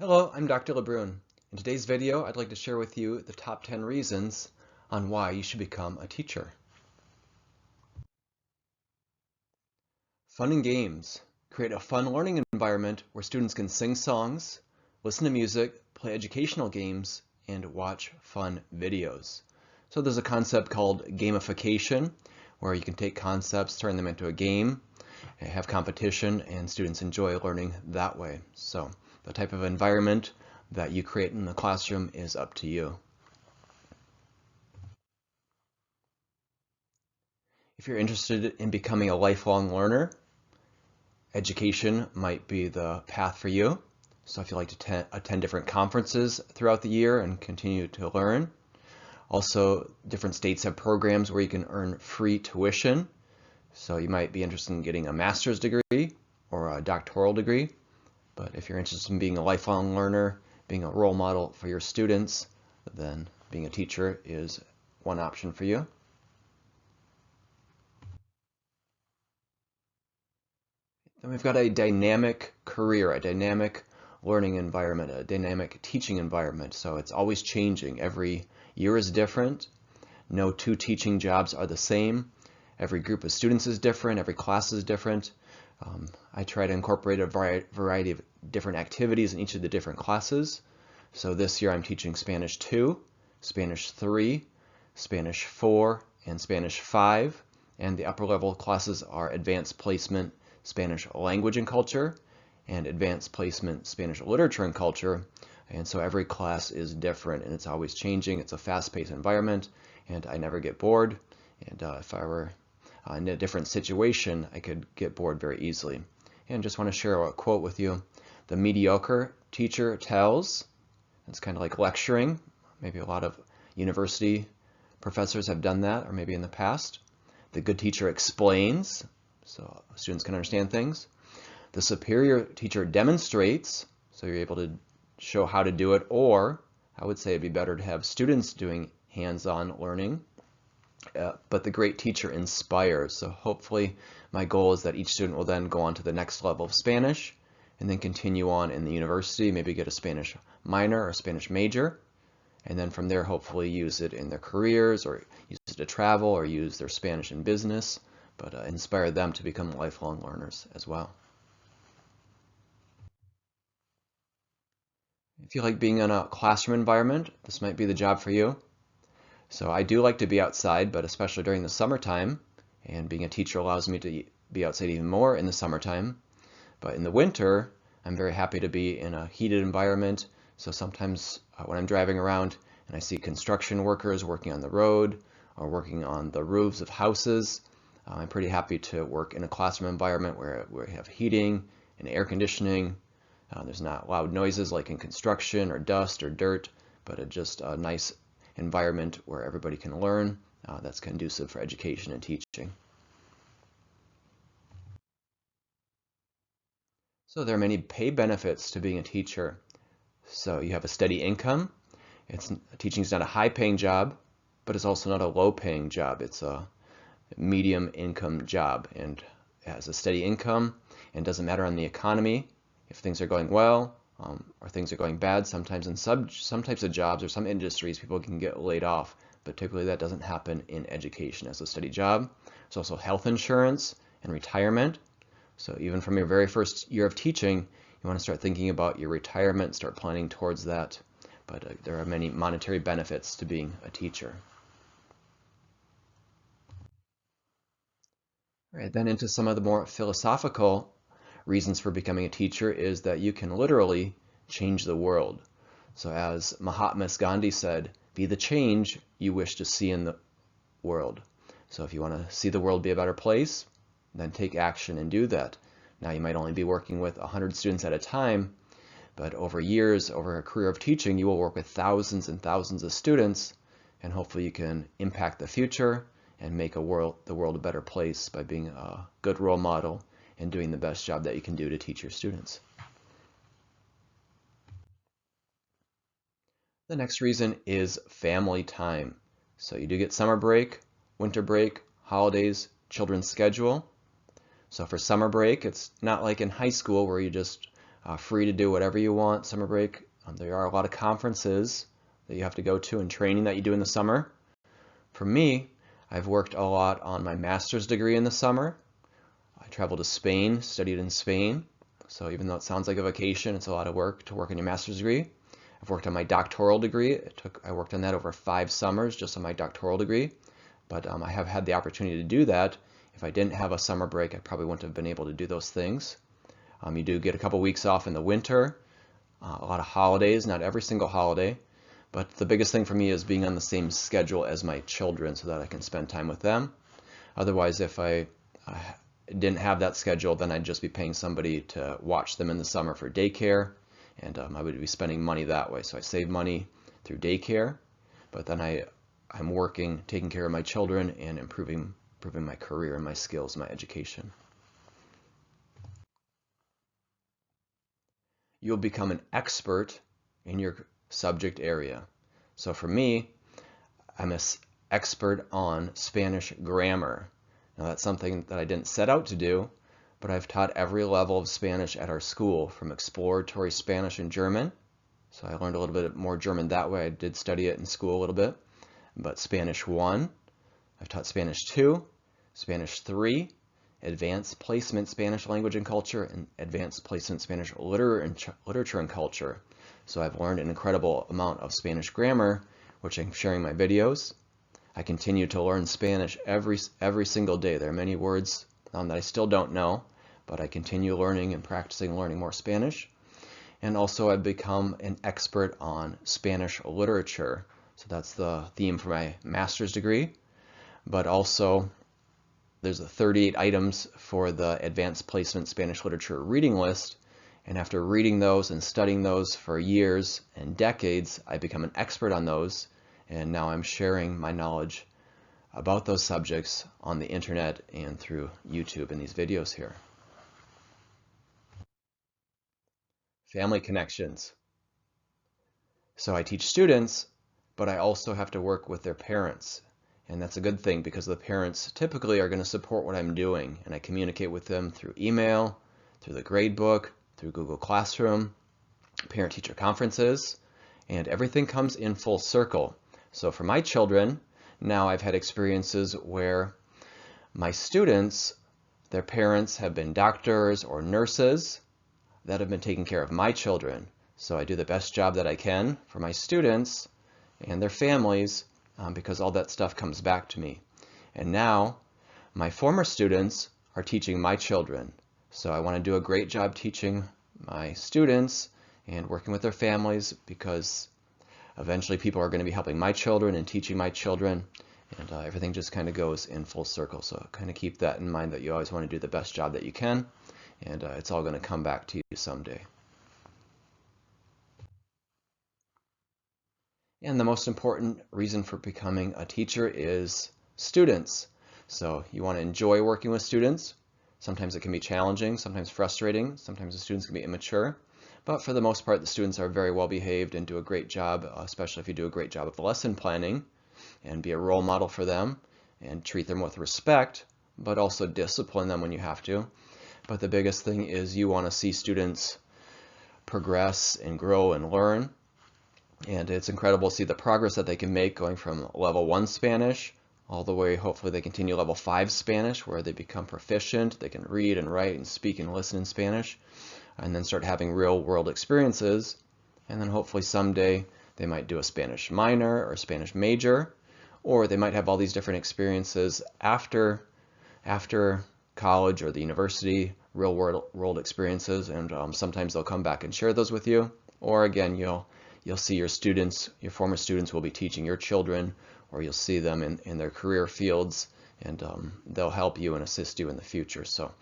Hello, I'm Dr. LeBrun. In today's video, I'd like to share with you the top 10 reasons on why you should become a teacher. Fun and games. Create a fun learning environment where students can sing songs, listen to music, play educational games, and watch fun videos. So there's a concept called gamification, where you can take concepts, turn them into a game, have competition, and students enjoy learning that way. So the type of environment that you create in the classroom is up to you. If you're interested in becoming a lifelong learner, education might be the path for you. So if you like to attend different conferences throughout the year and continue to learn. Also, different states have programs where you can earn free tuition. So you might be interested in getting a master's degree or a doctoral degree. But if you're interested in being a lifelong learner, being a role model for your students, then being a teacher is one option for you. Then we've got a dynamic career, a dynamic learning environment, a dynamic teaching environment. So it's always changing. Every year is different. No two teaching jobs are the same. Every group of students is different. Every class is different. I try to incorporate a variety of different activities in each of the different classes. So this year I'm teaching Spanish 2, Spanish 3, Spanish 4, and Spanish 5. And the upper level classes are Advanced Placement Spanish Language and Culture and Advanced Placement Spanish Literature and Culture. And so every class is different and it's always changing. It's a fast-paced environment and I never get bored. And if I were in a different situation, I could get bored very easily. And just want to share a quote with you. The mediocre teacher tells. It's kind of like lecturing. Maybe a lot of university professors have done that, or maybe in the past. The good teacher explains, so students can understand things. The superior teacher demonstrates, so you're able to show how to do it, or I would say it'd be better to have students doing hands-on learning. But the great teacher inspires. So hopefully my goal is that each student will then go on to the next level of Spanish and then continue on in the university, maybe get a Spanish minor or Spanish major, and then from there hopefully use it in their careers or use it to travel or use their Spanish in business, but inspire them to become lifelong learners as well. If you like being in a classroom environment, this might be the job for you. So I do like to be outside, but especially during the summertime, and being a teacher allows me to be outside even more in the summertime. But in the winter, I'm very happy to be in a heated environment. So sometimes when I'm driving around and I see construction workers working on the road or working on the roofs of houses, I'm pretty happy to work in a classroom environment where we have heating and air conditioning. There's not loud noises like in construction or dust or dirt, but just a nice environment where everybody can learn that's conducive for education and teaching. So there are many pay benefits to being a teacher. So you have a steady income. Teaching is not a high-paying job, but it's also not a low-paying job. It's a medium income job and it has a steady income and doesn't matter on the economy if things are going well or things are going bad. Sometimes in some types of jobs or some industries, people can get laid off, but typically that doesn't happen in education as a steady job. There's also health insurance and retirement. So even from your very first year of teaching, you want to start thinking about your retirement, start planning towards that. But there are many monetary benefits to being a teacher. All right, then into some of the more philosophical reasons for becoming a teacher is that you can literally change the world. So as Mahatma Gandhi said, be the change you wish to see in the world. So if you want to see the world be a better place, then take action and do that. Now you might only be working with 100 students at a time, but over years, over a career of teaching, you will work with thousands and thousands of students, and hopefully you can impact the future and make the world a better place by being a good role model and doing the best job that you can do to teach your students. The next reason is family time. So you do get summer break, winter break, holidays, children's schedule. So for summer break, it's not like in high school where you just free to do whatever you want summer break. There are a lot of conferences that you have to go to and training that you do in the summer. For me, I've worked a lot on my master's degree in the summer. I traveled to Spain, studied in Spain. So even though it sounds like a vacation, it's a lot of work to work on your master's degree. I've worked on my doctoral degree. I worked on that over 5 summers just on my doctoral degree. But I have had the opportunity to do that. If I didn't have a summer break, I probably wouldn't have been able to do those things. You do get a couple weeks off in the winter, a lot of holidays, not every single holiday. But the biggest thing for me is being on the same schedule as my children so that I can spend time with them. Otherwise, if I didn't have that schedule, then I'd just be paying somebody to watch them in the summer for daycare, and I would be spending money that way. So I save money through daycare, but then I'm working, taking care of my children and improving my career and my skills, my education. You'll become an expert in your subject area. So for me, I'm an expert on Spanish grammar. Now that's something that I didn't set out to do, but I've taught every level of Spanish at our school, from exploratory Spanish and German. So I learned a little bit more German that way. I did study it in school a little bit. But Spanish 1, I've taught Spanish 2, Spanish 3, Advanced Placement Spanish Language and Culture, and Advanced Placement Spanish Literature and Culture. So I've learned an incredible amount of Spanish grammar, which I'm sharing in my videos. I continue to learn Spanish every single day. There are many words that I still don't know, but I continue learning and practicing learning more Spanish. And also I've become an expert on Spanish literature. So that's the theme for my master's degree. But also there's 38 items for the Advanced Placement Spanish Literature reading list. And after reading those and studying those for years and decades, I become an expert on those. And now I'm sharing my knowledge about those subjects on the internet and through YouTube in these videos here. Family connections. So I teach students, but I also have to work with their parents. And that's a good thing because the parents typically are going to support what I'm doing. And I communicate with them through email, through the gradebook, through Google Classroom, parent-teacher conferences, and everything comes in full circle. So for my children, now I've had experiences where my students, their parents have been doctors or nurses that have been taking care of my children. So I do the best job that I can for my students and their families because all that stuff comes back to me. And now my former students are teaching my children. So I want to do a great job teaching my students and working with their families because eventually people are going to be helping my children and teaching my children, and everything just kind of goes in full circle. So kind of keep that in mind, that you always want to do the best job that you can, and it's all going to come back to you someday. And the most important reason for becoming a teacher is students. So you want to enjoy working with students. Sometimes it can be challenging, sometimes frustrating, sometimes the students can be immature. But for the most part, the students are very well behaved and do a great job, especially if you do a great job of lesson planning and be a role model for them and treat them with respect, but also discipline them when you have to. But the biggest thing is you want to see students progress and grow and learn. And it's incredible to see the progress that they can make going from level 1 Spanish all the way, hopefully they continue level 5 Spanish where they become proficient, they can read and write and speak and listen in Spanish, and then start having real world experiences. And then hopefully someday they might do a Spanish minor or Spanish major, or they might have all these different experiences after college or the university, real world experiences, and sometimes they'll come back and share those with you. Or again, you'll see your students, your former students will be teaching your children, or you'll see them in their career fields, and they'll help you and assist you in the future. So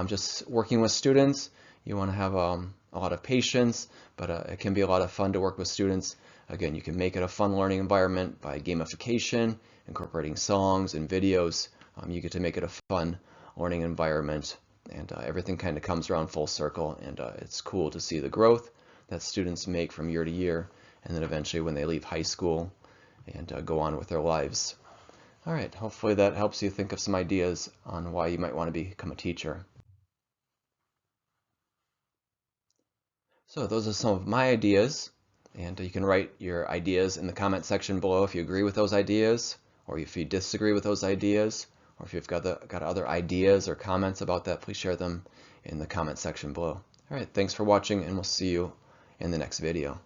just working with students, you want to have a lot of patience, but it can be a lot of fun to work with students. Again, you can make it a fun learning environment by gamification, incorporating songs and videos. You get to make it a fun learning environment, and everything kind of comes around full circle, and it's cool to see the growth that students make from year to year, and then eventually when they leave high school and go on with their lives. All right, hopefully that helps you think of some ideas on why you might want to become a teacher. So those are some of my ideas, and you can write your ideas in the comment section below if you agree with those ideas, or if you disagree with those ideas, or if you've got other ideas or comments about that, please share them in the comment section below. All right, thanks for watching, and we'll see you in the next video.